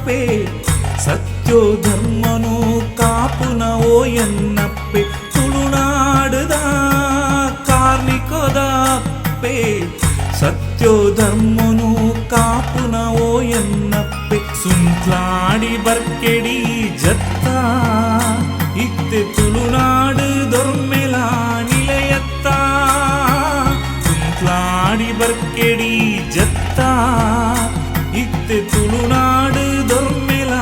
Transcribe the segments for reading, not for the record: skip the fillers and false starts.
pay ಸತ್ಯೋ ಧರ್ಮನು ಕಾಪುನವೋ ಎನ್ನಪ್ಪೆ ತುಳುನಾಡುದ ಕಾರ್ಮಿಕದ pay ಸತ್ಯೋ ಧರ್ಮನು ಕಾಪುನವೋ ಎನ್ನಪ್ಪೆ ಸುಂತ್ಲಾಡಿ ಬರ್ಕೆಡಿ Jath ಇತ್ತೆ ತುಳುನಾಡು ದೊರ್ಮೆಲ ನಿಲಯತ್ತ ಸುಂತ್ಲಾಡಿ ಬರ್ಕೆಡಿ ಜತ್ತ ಇತ್ತೆ ತುಳುನಾಡು ದೊರ್ಮೆಲ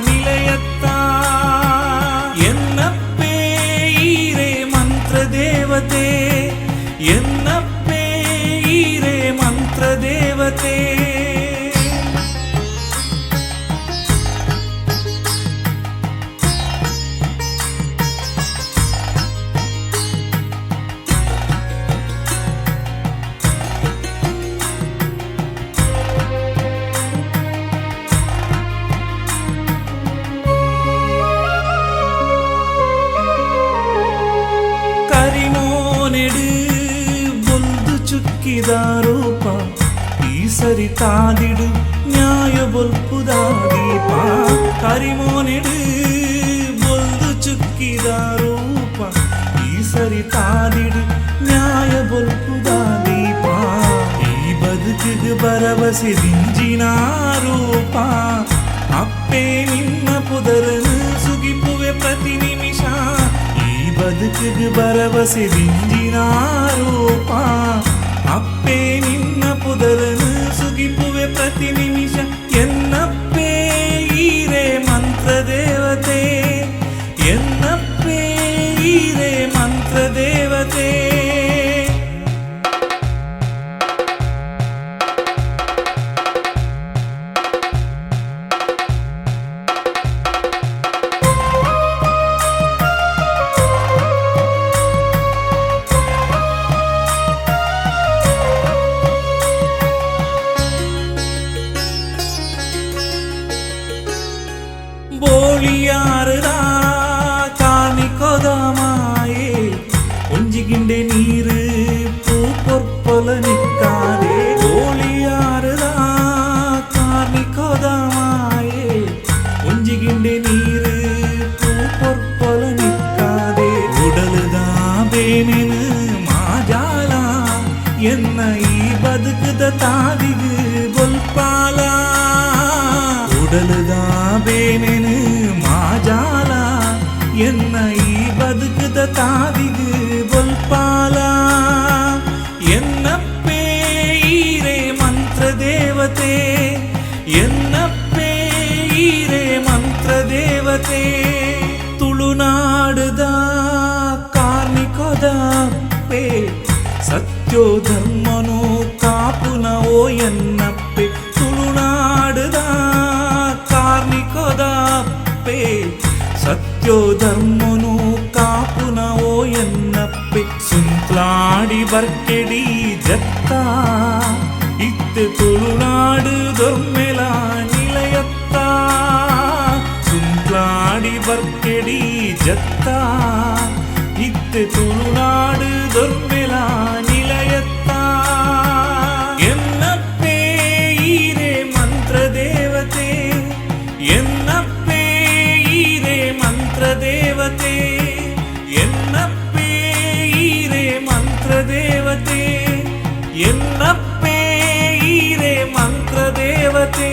ನಿಲಯತ್ತ ಎನ್ನಪ್ಪೆ ಈರೆ ಮಂತ್ರ ದೇವತೆ ಎನ್ನಪ್ಪೆ ಈರೆ ಮಂತ್ರ ದೇವತೆ ರೂಪ ಈ ಸರಿ ತಾದಿಡು ನ್ಯಾಯ ಬೊಲ್ಪುದ ದೀಪ ಕರಿಮೋನೆಡು ಬೊಲ್ದು ಚುಕ್ಕಿದ ರೂಪ ಈ ಸರಿ ತಾದಿಡು ನ್ಯಾಯ ಬೊಲ್ಪುದ ದೀಪ ಈ ಬದುಕಿಗೆ ಭರವಸೆ ದಿಂಜಿನ ರೂಪ ಅಪ್ಪೆ ನಿನ್ನ ಪುದರನು ಸುಗಿಪುವೆ ಪ್ರತಿ ನಿಮಿಷ ಈ ಬದುಕಿಗೆ ಭರವಸೆ ದಿಂಜಿನ ರೂಪ ಅಪ್ಪೆ ನಿನ್ನ ಪುದರನು ಸುಗಿಪುವೆ ಪ್ರತಿ ನಿಮಿಷ ಎನ್ನಪ್ಪೆ ಈರೆ ಮಂತ್ರ ದೇವತೆ ಎನ್ನಪ್ಪೆ ಈರೆ ಮಂತ್ರ ದೇವತೆ ಬೋಳಿಯಾರದ ಕಾರ್ಮಿಕದ ಮಾಯೆ ಒಂಜಿಗಿಂಡೆ ನೀರು ಪೂ ಪೊರ್ಪೊಲ ನಿಕ್ಕಾದೆ ಬೋಳಿಯಾರದ ಕಾರ್ಮಿಕದ ಮಾಯೆ ಒಂಜಿಗಿಂಡೆ ನೀರು ಪೂ ಪೊರ್ಪೊಲ ನಿಕ್ಕಾದೆ ಉಡಲದ ಬೇನೆನು ಮಾಜಾಲ ಎನ್ನ ಈ ಬದುಕದ ತಾದಿಗೆ ಬೊಲ್ಪಾಲ ಉಡಲದ ಬೇನೆನು ಮಾಜಾಲ ಎನ್ನ ಈ ಬದುಕದ ತಾದಿಗೆ ಬೊಲ್ಪಾಲ ಎನ್ನಪ್ಪೆ ಈರೆ ಮಂತ್ರ ದೇವತೆ ಎನ್ನಪ್ಪೆ ಈರೆ ಮಂತ್ರ ದೇವತೆ ತುಳುನಾಡುದ ಕಾರ್ಮಿಕದ ಪೇ ಸತ್ಯೋ ಧರ್ಮನು ಕಾಪುನವೋ ಎನ್ನಪ್ಪೆ ತುಳುನಾಡುದ ಕಾರ್ಮಿಕದ ಪೇ ಸತ್ಯೋ ಧರ್ಮನು ಕಾಪುನವೋ ಎನ್ನಪ್ಪೆ ಸುಂತ್ಲಾಡಿ ಬರ್ಕೆಡಿ ಜತ್ತ ಇತ್ತೆ ತುಳುನಾಡು ದೊರ್ಮೆಲ ನಿಲಯತ್ತ ಸುಂತ್ಲಾಡಿ ಬರ್ಕೆಡಿ ಜತ್ತ ಇತ್ತೆ ತುಳುನಾಡು ದೊರ್ಮೆಲ ನಿಲಯತ್ತ ಎನ್ನಪ್ಪೆ ಈರೆ ಮಂತ್ರ ದೇವತೆ ಎನ್ನಪ್ಪೆ ಈರೆ ಮಂತ್ರ ದೇವತೆ ಎನ್ನಪ್ಪೆ ಈರೆ ಮಂತ್ರ ದೇವತೆ ಎನ್ನಪ್ಪೆ ಈರೆ ಮಂತ್ರ ದೇವತೆ